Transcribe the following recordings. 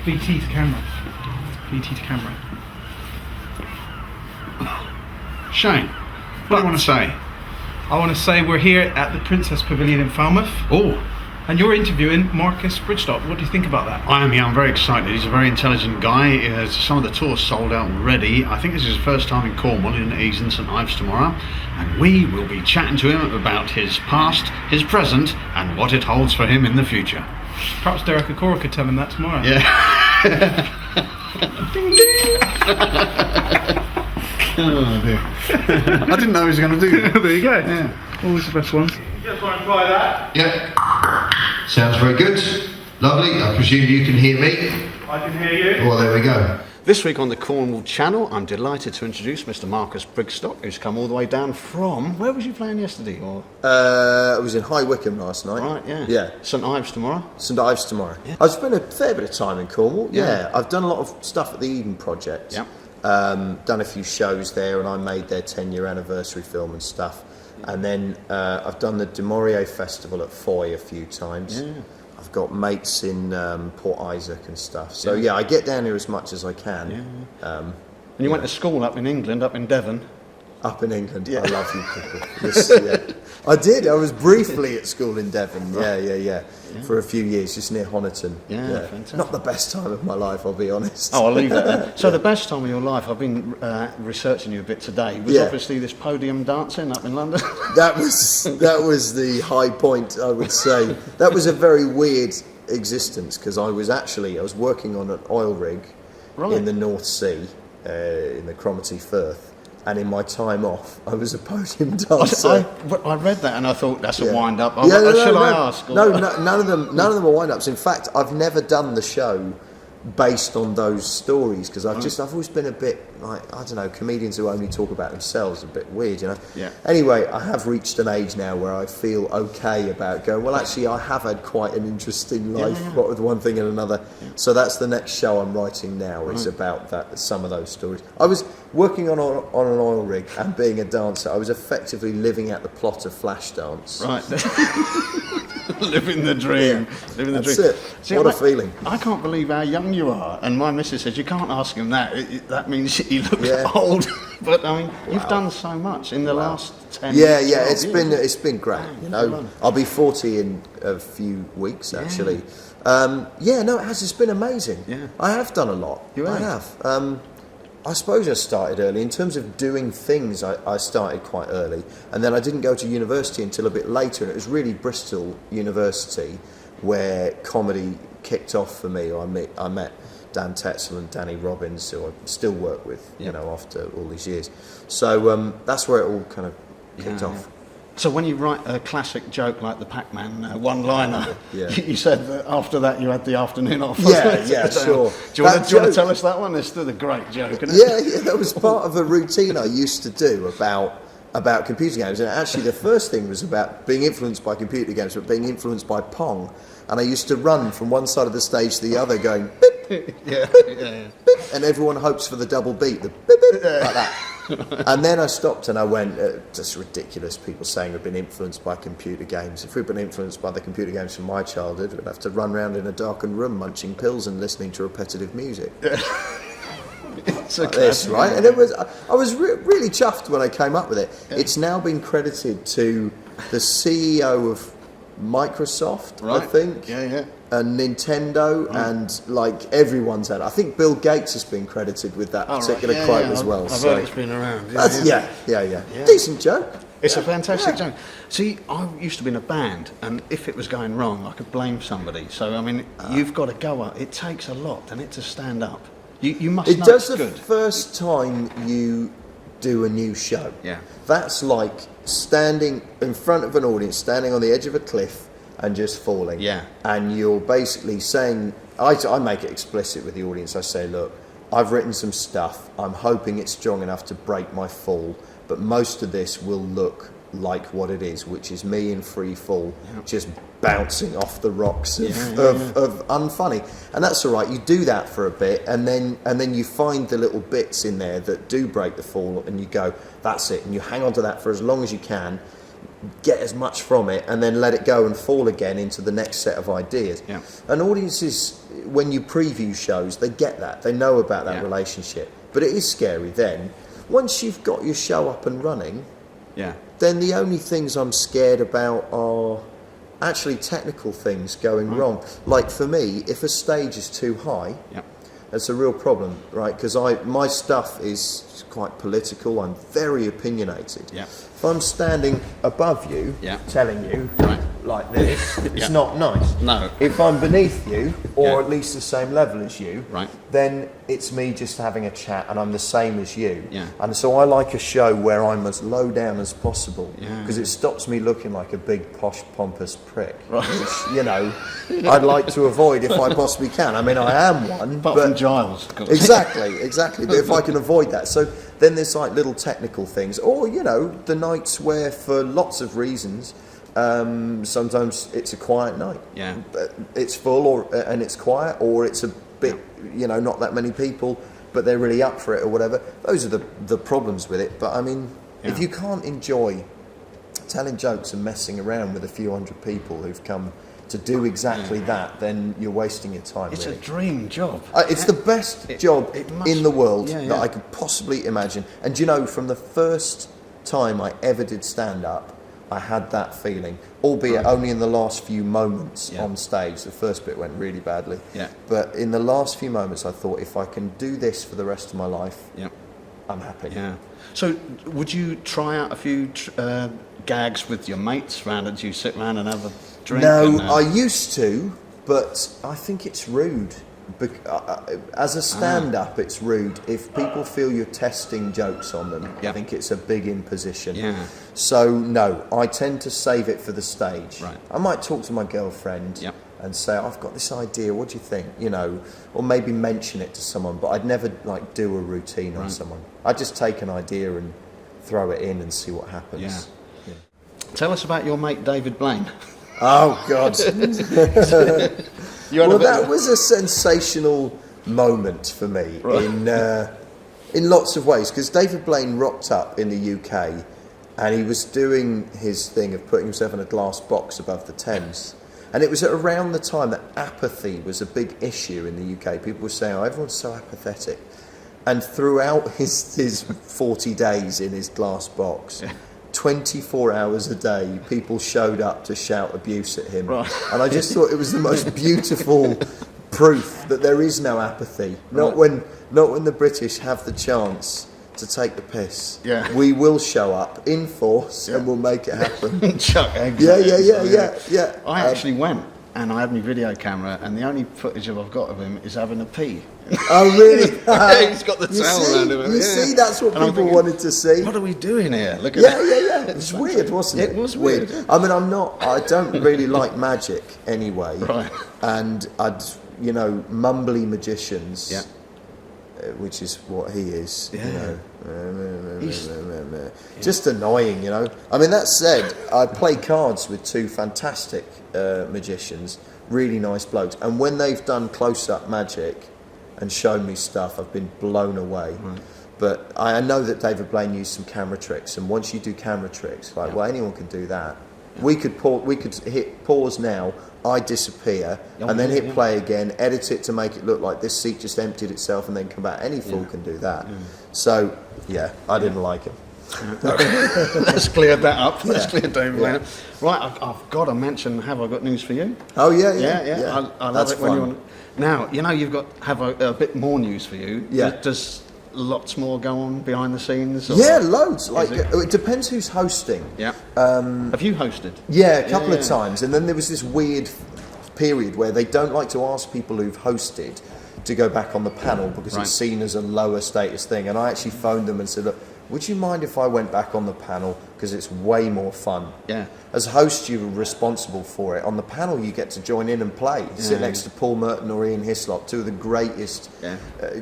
VT to camera. VT to camera. Shane, what do you want to say? I want to say we're here at the Princess Pavillion in Falmouth. Oh, And you're interviewing Marcus Brigstocke. What do you think about that? I'm very excited. He's a very intelligent guy. He has some of the tours sold out already. I think this is his first time in Cornwall, and he's in St Ives tomorrow. And we will be chatting to him about his past, his present, and what it holds for him in the future. Perhaps Derek Okora could tell him that tomorrow. Yeah. Ding ding! Oh dear. I didn't know he was going to do that. There you go. Yeah. Always the best ones. You just want to try that? Yep. Sounds very good. Lovely. I presume you can hear me? I can hear you. Well, there we go. This week on the Cornwall Channel, I'm delighted to introduce Mr. Marcus Brigstocke, who's come all the way down from... Where was you playing yesterday? Or I was in High Wycombe last night. right, yeah. Yeah. St Ives tomorrow. St Ives tomorrow. Yeah. I've spent a fair bit of time in Cornwall. Yeah. Yeah. I've done a lot of stuff at the Eden Project. Yep. Done a few shows there, and I made their 10-year anniversary film and stuff. And then I've done the De Maurier Festival at Foy a few times. Yeah. I've got mates in Port Isaac and stuff. So yeah, I get down here as much as I can. And you went to school up in England, up in Devon. Up in England. I love you people. Yes, yeah. I did. I was briefly at school in Devon. Yeah. For a few years, just near Honiton. Yeah, fantastic. Not the best time of my life, I'll be honest. Oh, I'll leave that then. So the best time of your life, I've been researching you a bit today, was Yeah. obviously this podium dancing up in London. That was the high point, I would say. That was a very weird existence, because I was working on an oil rig Right. in the North Sea, in the Cromarty Firth. And in my time off, I was a podium dancer. I read that and I thought that's a Yeah. wind up. Yeah, no, Shall no, I ask? Or- No, none of them are wind-ups. In fact, I've never done the show based on those stories, because I've always been a bit like, I don't know, comedians who only talk about themselves are a bit weird, you know. Yeah. Anyway, I have reached an age now where I feel okay about going, well, actually, I have had quite an interesting life, what with one thing and another. So that's the next show I'm writing now. It's about that, some of those stories. I was working on an oil rig and being a dancer. I was effectively living out the plot of Flashdance. Right. Living the dream. Living the That's dream. it. See, What a feeling. I can't believe how young you are. And my missus says, you can't ask him that. That means he looks Yeah. old. But I mean, you've done so much in the last 10 Yeah, years. it's been great. You know, I'll be 40 in a few weeks actually. It has. It's been amazing. Yeah. I have done a lot. You I have? have. I suppose I started early. In terms of doing things, I started quite early. And then I didn't go to university until a bit later. And it was really Bristol University where comedy kicked off for me. I met Dan Tetzel and Danny Robbins, who I still work with, you know, after all these years. So that's where it all kind of kicked off. So when you write a classic joke like the Pac-Man one-liner, Yeah. you said that after that you had the afternoon off. Yeah, sure. Do you want That to joke- tell us that one? It's still a great joke, isn't it? Yeah, that was part of a routine I used to do about computer games. And actually the first thing was about being influenced by computer games, but being influenced by Pong. And I used to run from one side of the stage to the other going, beep, Yeah. beep, and everyone hopes for the double beat, the beep, beep, like that. And then I stopped and I went, just ridiculous, people saying we've been influenced by computer games. If we'd been influenced by the computer games from my childhood, we'd have to run around in a darkened room munching pills and listening to repetitive music. It's a Like this, classic. right? And I was really chuffed when I came up with it. It's now been credited to the CEO of Microsoft, I Right. think, Yeah. and Nintendo, and like everyone's had it. I think Bill Gates has been credited with that Oh, right. particular Yeah, quote yeah, as well. I've so heard it's been around. that's, yeah. Decent joke. It's a fantastic joke. See, I used to be in a band, and if it was going wrong, I could blame somebody. So, I mean, you've got to go up. It takes a lot, doesn't it, to stand up? You must It know does it's the good. first time you do a new show. Yeah. That's like standing in front of an audience, standing on the edge of a cliff and just falling. Yeah. And you're basically saying, I make it explicit with the audience. I say, look, I've written some stuff. I'm hoping it's strong enough to break my fall, but most of this will look like what it is, which is me in free fall, just bouncing off the rocks of unfunny. And that's all right. You do that for a bit, and then you find the little bits in there that do break the fall, and you go, that's it. And you hang on to that for as long as you can. get as much from it and then let it go and fall again into the next set of ideas. Yeah. And audiences, when you preview shows, they get that. They know about that Yeah. relationship. But it is scary then. Once you've got your show up and running, Yeah. then the only things I'm scared about are actually technical things going wrong. Like for me, if a stage is too high, Yeah. that's a real problem, right? Because my stuff is quite political. I'm very opinionated. Yeah. If I'm standing above you, Yeah. telling you Right. like this, it's Yeah. not nice. No. If I'm beneath you, or Yeah. at least the same level as you, Right. then it's me just having a chat, and I'm the same as you. Yeah. And so I like a show where I'm as low down as possible, Yeah. because it stops me looking like a big posh pompous prick, Right. which, you know, I'd like to avoid if I possibly can. I mean, I am one, Apart but from Giles. Exactly. But if I can avoid that, so then there's like little technical things, or you know, the nights where, for lots of reasons, sometimes it's a quiet night. Yeah. It's full, and it's quiet, or it's a bit, you know, not that many people, but they're really up for it or whatever. Those are the problems with it. But I mean, if Yeah. you can't enjoy telling jokes and messing around with a few hundred people who've come to do exactly that, then you're wasting your time. It's really. a dream job. It's the best job it must in the be. world Yeah, that yeah. I could possibly imagine. And you know, from the first time I ever did stand up, I had that feeling, albeit only in the last few moments Yeah. on stage. The first bit went really badly. Yeah. But in the last few moments, I thought, if I can do this for the rest of my life, Yeah. I'm happy. Yeah. So, would you try out a few gags with your mates round? Do you sit round and have a drink? No, and, I used to, but I think it's rude. As a stand-up, it's rude. If people feel you're testing jokes on them, Yeah. I think it's a big imposition. Yeah. So, no, I tend to save it for the stage. Right. I might talk to my girlfriend Yep. and say, I've got this idea, what do you think? You know, or maybe mention it to someone, but I'd never, like, do a routine on someone. I'd just take an idea and throw it in and see what happens. Yeah. Tell us about your mate David Blaine. Oh, God. You had Well, a bit that of- was a sensational moment for me in lots of ways, because David Blaine rocked up in the UK and he was doing his thing of putting himself in a glass box above the Thames. And it was at around the time that apathy was a big issue in the UK. People were saying, oh, everyone's so apathetic. And throughout his 40 days in his glass box, 24 hours a day, people showed up to shout abuse at him. Right. And I just thought it was the most beautiful proof that there is no apathy. Not when the British have the chance to take the piss. Yeah. We will show up in force and we'll make it happen. Chuck eggs. Yeah. I actually went and I had my video camera, and the only footage I've got of him is having a pee. Oh, really? Yeah, he's got the You towel see? around him. You Yeah. see, that's what And I'm people thinking, wanted to see. What are we doing here? Look at Yeah. that. It's weird, wasn't it? It was weird. I mean, I don't really like magic anyway. Right. And you know, mumbly magicians, Yeah. which is what he is, Yeah. you know. He's- Just annoying, you know. I mean, that said, I play cards with two fantastic magicians, really nice blokes. And when they've done close-up magic and shown me stuff, I've been blown away. Right. But I know that David Blaine used some camera tricks, and once you do camera tricks, like, well, anyone can do that. We could hit pause now, I disappear, and then hit play again, edit it to make it look like this seat just emptied itself and then come back. Any fool can do that. So, yeah, I didn't like him. Let's clear that up. Let's Yeah. clear David Yeah. Blaine up. Right, I've got to mention, have I got news for you? Oh, yeah. I love That's it when fun. you want. Now, you know, you've got have a bit more news for you. Yeah. Does lots more go on behind the scenes? Or? Yeah, loads. Like, it? it depends who's hosting. Yeah. Have you hosted? Yeah, a couple of Yeah. times. And then there was this weird period where they don't like to ask people who've hosted to go back on the panel because Right. it's seen as a lower status thing. And I actually phoned them and said, look, would you mind if I went back on the panel? Because it's way more fun. Yeah. As host, you're responsible for it. On the panel, you get to join in and play. Sit next to Paul Merton or Ian Hislop, two of the greatest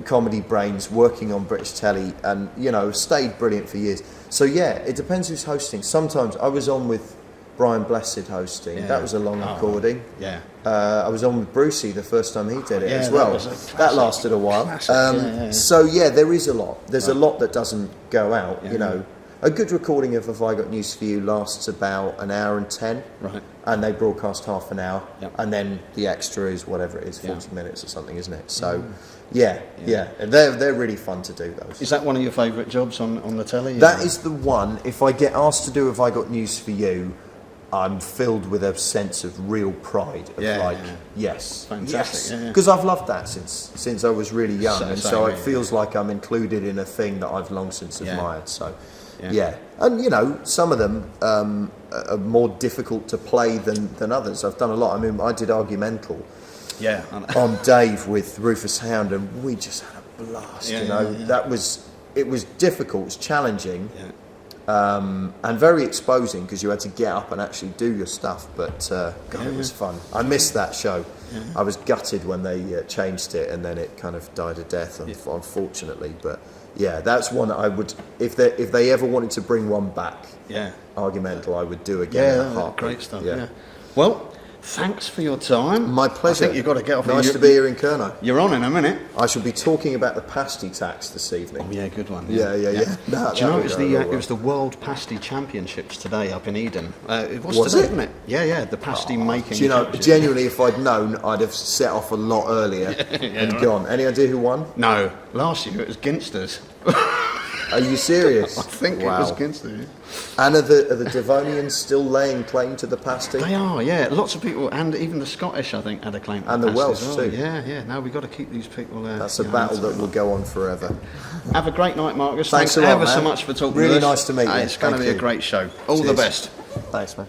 comedy brains working on British telly, and, you know, stayed brilliant for years. So, yeah, it depends who's hosting. Sometimes I was on with Brian Blessed hosting. Yeah. That was a long recording. Yeah. I was on with Brucey the first time he did it Yeah, as that well. was a classic. That lasted a while. Classic, yeah. So, yeah, there is a lot. There's a lot that doesn't go out, you know. A good recording of Have I Got News For You lasts about an hour and 10. Right. And they broadcast half an hour. Yep. And then the extra is whatever it is, 40 Yeah. minutes or something, isn't it? So, yeah. And they're really fun to do those. Is that one of your favourite jobs on the telly? That is the one. If I get asked to do Have I Got News For You, I'm filled with a sense of real pride. Of yes. Fantastic, yeah. Because I've loved that since I was really young. So- and same so it here, feels like I'm included in a thing that I've long since Yeah. admired. So, Yeah. And you know, some of them are more difficult to play than others. I've done a lot. I mean, I did Argumental Yeah. on Dave with Rufus Hound, and we just had a blast. Yeah, you know, yeah. it was difficult, it was challenging, Yeah. and very exposing because you had to get up and actually do your stuff. But God, it was fun. I missed that show. Yeah. I was gutted when they changed it, and then it kind of died a death, unfortunately. But yeah, that's one that I would, if they ever wanted to bring one back, Yeah. Argumental, I would do again. in a heartbeat. Great stuff. Yeah. Well, thanks for your time. My pleasure. I think you've got to get off. Nice to be here in Kerno. You're on in a minute. I shall be talking about the pasty tax this evening. Oh, yeah, good one. Yeah. No, Do you know that it was would go it was the World Pasty Championships today up in Eden? It was Was today, it? wasn't it? Yeah, the pasty making. Do you know, championship. genuinely, if I'd known, I'd have set off a lot earlier and gone. Any idea who won? No, last year it was Ginsters. Are you serious? I think it was Ginsters. And are the Devonians still laying claim to the pasty? They are, yeah. Lots of people, and even the Scottish, I think, had a claim. To And the pasty Welsh as well. too. Yeah. No, we've got to keep these people. That's a battle that will go on forever. Have a great night, Marcus. Thanks a lot, ever man. so much for talking Really to us. nice to meet you. It's going to Thank be a you. great show. All the Cheers. best. Thanks, man.